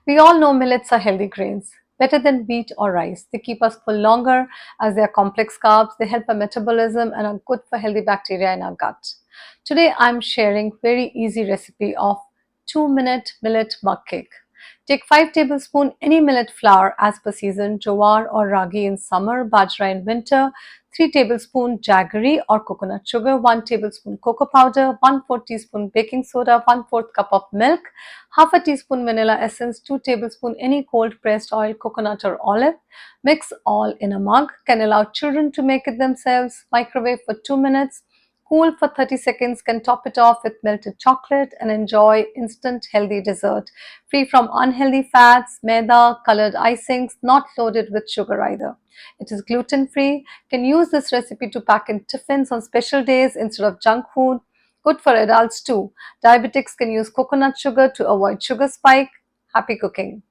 We all know millets are healthy grains, better than wheat or rice. They keep us full longer as they are complex carbs, they help our metabolism and are good for healthy bacteria in our gut. Today I'm sharing very easy recipe of 2-minute millet mug cake. Take 5 tablespoons any millet flour as per season, jowar or ragi in summer, bajra in winter, 3 tablespoons jaggery or coconut sugar, 1 tablespoon cocoa powder, 1/4 teaspoon baking soda, 1/4 cup of milk, half a teaspoon vanilla essence, 2 tablespoons any cold pressed oil, coconut or olive. Mix all in a mug. Can allow children to make it themselves. Microwave for 2 minutes. Cool for 30 seconds, can top it off with melted chocolate and enjoy instant healthy dessert. Free from unhealthy fats, maida, colored icings, not loaded with sugar either. It is gluten free. Can use this recipe to pack in tiffins on special days instead of junk food. Good for adults too. Diabetics can use coconut sugar to avoid sugar spike. Happy cooking.